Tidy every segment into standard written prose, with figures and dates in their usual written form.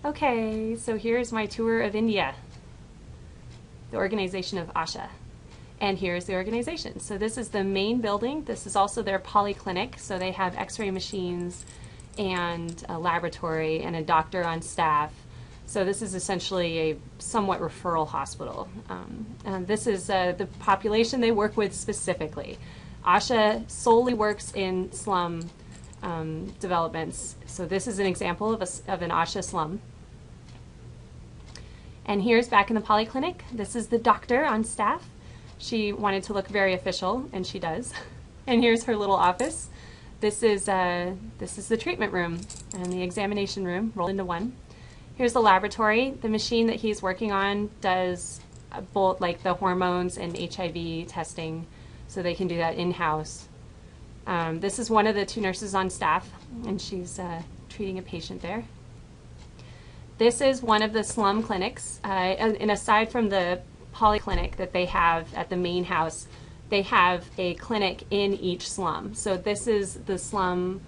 Okay, so here's my tour of India, the organization of Asha. And here's the organization. So this is the main building. This is also their polyclinic. So they have x-ray machines and a laboratory and a doctor on staff. So this is essentially a somewhat referral hospital. And this is the population they work with specifically. Asha solely works in slum developments. So this is an example of an Asha slum. And here's back in the polyclinic. This is the doctor on staff. She wanted to look very official, and she does. And here's her little office. This is the treatment room and the examination room rolled into one. Here's the laboratory. The machine that he's working on does both like the hormones and HIV testing, so they can do that in-house. This is one of the two nurses on staff, and she's treating a patient there. This is one of the slum clinics, and aside from the polyclinic that they have at the main house, they have a clinic in each slum. So this is the slum,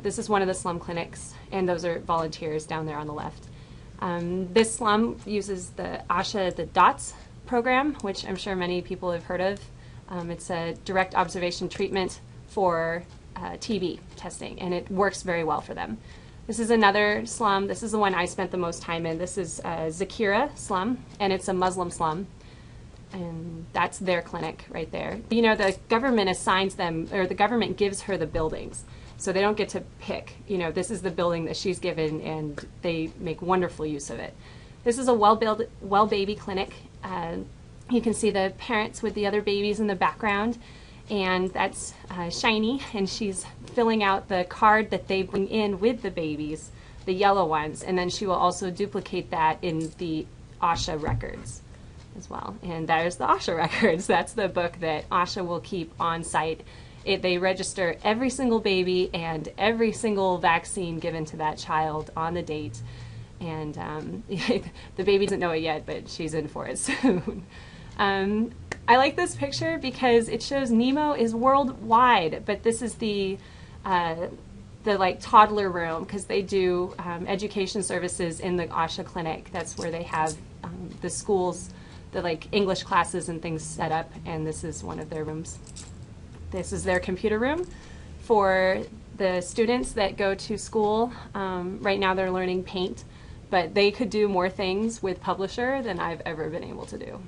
this is one of the slum clinics, and those are volunteers down there on the left. This slum uses the Asha, the DOTS program, which I'm sure many people have heard of. It's a direct observation treatment for TB testing, and it works very well for them. This is another slum. This is the one I spent the most time in. This is Zakira slum, and it's a Muslim slum. And that's their clinic right there. You know, the government assigns them, or the government gives her the buildings. So they don't get to pick, you know, this is the building that she's given, and they make wonderful use of it. This is a well baby clinic. You can see the parents with the other babies in the background. And that's Shiny, and she's filling out the card that they bring in with the babies, the yellow ones, and then she will also duplicate that in the Asha records as well. And there's the Asha records. That's the book that Asha will keep on site. They register every single baby and every single vaccine given to that child on the date. And the baby doesn't know it yet, but she's in for it soon. I like this picture because it shows Nemo is worldwide, but this is the like toddler room, because they do education services in the Asha clinic. That's where they have the schools, the like English classes and things set up, and this is one of their rooms. This is their computer room for the students that go to school. Right now they're learning Paint, but they could do more things with Publisher than I've ever been able to do.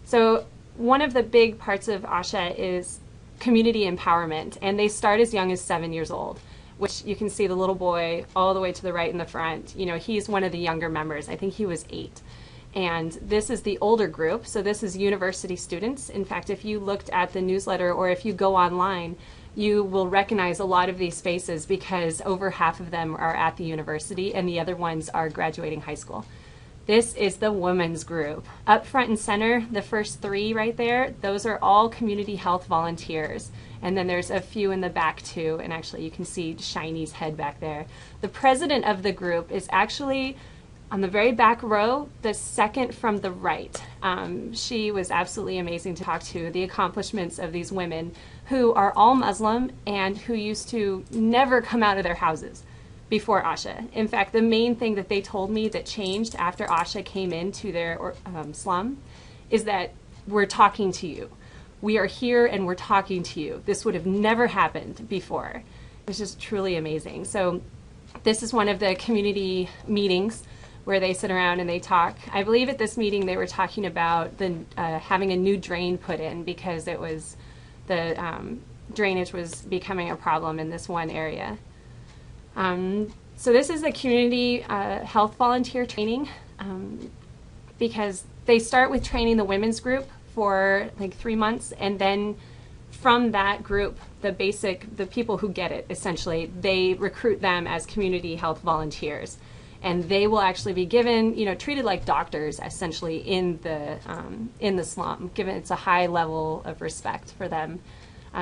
So one of the big parts of Asha is community empowerment, and they start as young as 7 years old, which you can see the little boy all the way to the right in the front. You know, he's one of the younger members. I think he was 8. And this is the older group, so this is university students. In fact, if you looked at the newsletter or if you go online, you will recognize a lot of these faces because over half of them are at the university and the other ones are graduating high school. This is the women's group. Up front and center, the first 3 right there, those are all community health volunteers. And then there's a few in the back too, and actually you can see Shiny's head back there. The president of the group is actually on the very back row, the second from the right. She was absolutely amazing to talk to. The accomplishments of these women who are all Muslim and who used to never come out of their houses before Asha. In fact, the main thing that they told me that changed after Asha came into their slum is that we're talking to you. We are here and we're talking to you. This would have never happened before. It was just truly amazing. So this is one of the community meetings where they sit around and they talk. I believe at this meeting they were talking about the having a new drain put in because it was the drainage was becoming a problem in this one area. So this is the community health volunteer training because they start with training the women's group for like 3 months, and then from that group, the people who get it, essentially, they recruit them as community health volunteers. And they will actually be given, you know, treated like doctors, essentially, in the slum, given it's a high level of respect for them.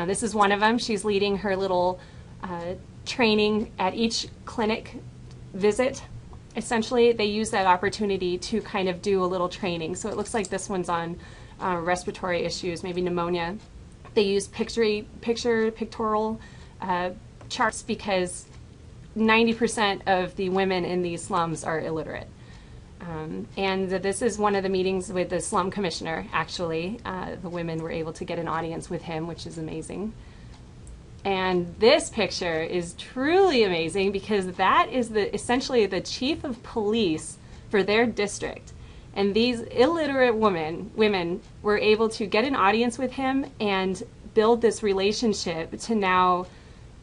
This is one of them. She's leading her little training at each clinic visit. Essentially, they use that opportunity to kind of do a little training. So it looks like this one's on respiratory issues, maybe pneumonia. They use pictorial charts because 90% of the women in these slums are illiterate. And this is one of the meetings with the slum commissioner, actually. The women were able to get an audience with him, which is amazing. And this picture is truly amazing because that is essentially the chief of police for their district. And these illiterate women were able to get an audience with him and build this relationship to now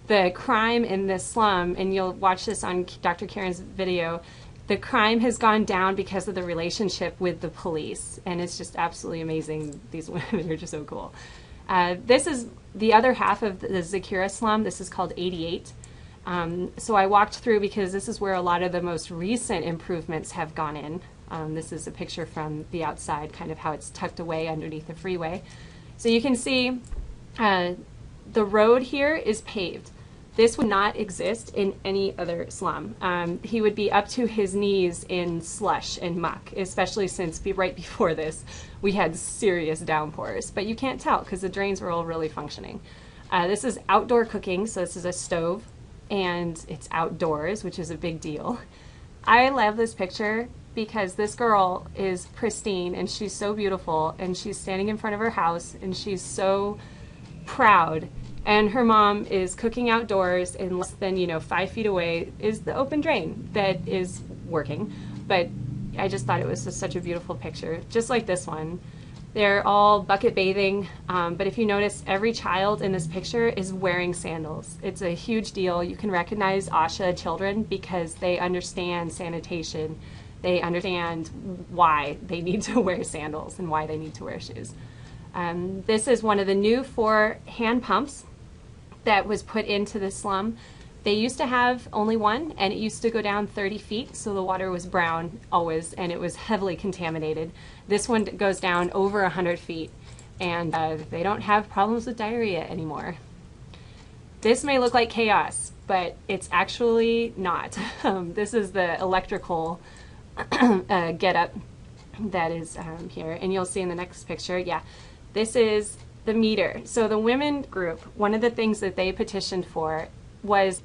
the crime in this slum, and you'll watch this on Dr. Karen's video, the crime has gone down because of the relationship with the police. And it's just absolutely amazing. These women are just so cool. This is the other half of the Zakira slum. This is called 88. So I walked through because this is where a lot of the most recent improvements have gone in. This is a picture from the outside, kind of how it's tucked away underneath the freeway. So you can see the road here is paved. This would not exist in any other slum. He would be up to his knees in slush and muck, especially since right before this we had serious downpours. But you can't tell because the drains were all really functioning. This is outdoor cooking, so this is a stove, and it's outdoors, which is a big deal. I love this picture because this girl is pristine and she's so beautiful, and she's standing in front of her house and she's so proud. And her mom is cooking outdoors, and less than 5 feet away is the open drain that is working. But I just thought it was such a beautiful picture, just like this one. They're all bucket bathing, but if you notice, every child in this picture is wearing sandals. It's a huge deal. You can recognize Asha children because they understand sanitation. They understand why they need to wear sandals and why they need to wear shoes. This is one of the new 4 hand pumps that was put into the slum. They used to have only one, and it used to go down 30 feet, so the water was brown always, and it was heavily contaminated. This one goes down over 100 feet, and they don't have problems with diarrhea anymore. This may look like chaos, but it's actually not. This is the electrical getup that is here, and you'll see in the next picture, yeah, this is the meter. So the women group, one of the things that they petitioned for was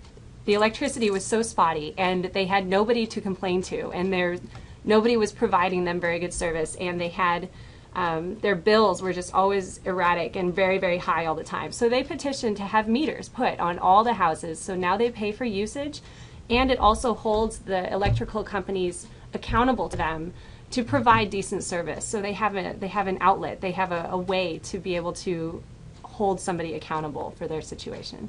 the electricity was so spotty and they had nobody to complain to, and nobody was providing them very good service, and they had their bills were just always erratic and very, very high all the time. So they petitioned to have meters put on all the houses, so now they pay for usage, and it also holds the electrical companies accountable to them to provide decent service. So they have an outlet, they have a way to be able to hold somebody accountable for their situation.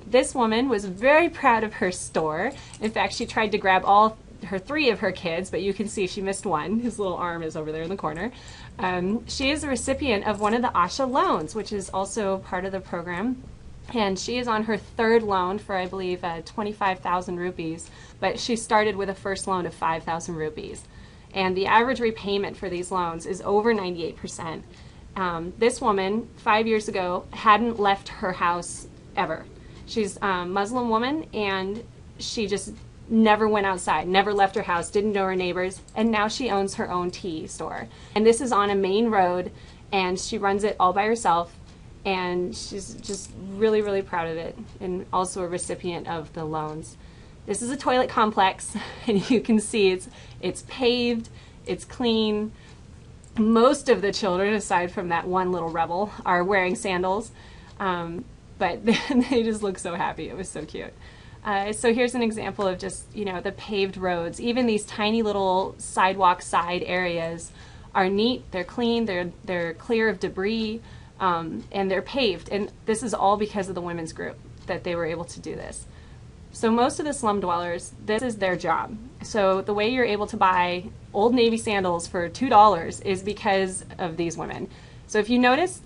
This woman was very proud of her store. In fact, she tried to grab all 3 of her kids, but you can see she missed one. His little arm is over there in the corner. She is a recipient of one of the Asha loans, which is also part of the program. And she is on her 3rd loan for, I believe, 25,000 rupees, but she started with a first loan of 5,000 rupees. And the average repayment for these loans is over 98%. This woman, 5 years ago, hadn't left her house ever. She's a Muslim woman, and she just never went outside, never left her house, didn't know her neighbors, and now she owns her own tea store. And this is on a main road, and she runs it all by herself, and she's just really, really proud of it, and also a recipient of the loans. This is a toilet complex, and you can see it's paved, it's clean. Most of the children, aside from that one little rebel, are wearing sandals, but they just look so happy. It was so cute. So here's an example of just, the paved roads. Even these tiny little sidewalk side areas are neat, they're clean, they're clear of debris, and they're paved. And this is all because of the women's group that they were able to do this. So most of the slum dwellers, this is their job. So the way you're able to buy Old Navy sandals for $2 is because of these women. So if you notice,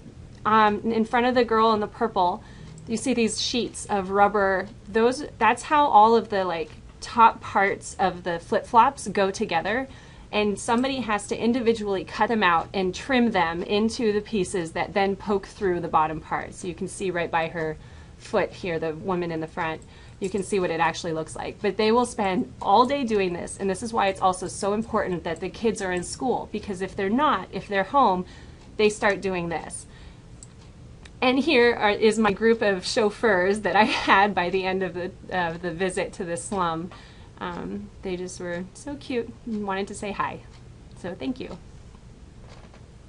in front of the girl in the purple, you see these sheets of rubber. That's how all of the top parts of the flip-flops go together. And somebody has to individually cut them out and trim them into the pieces that then poke through the bottom part. So you can see right by her foot here, the woman in the front. You can see what it actually looks like. But they will spend all day doing this, and this is why it's also so important that the kids are in school, because if they're not, if they're home, they start doing this. And here is my group of chauffeurs that I had by the end of the visit to the slum. They just were so cute and wanted to say hi. So thank you.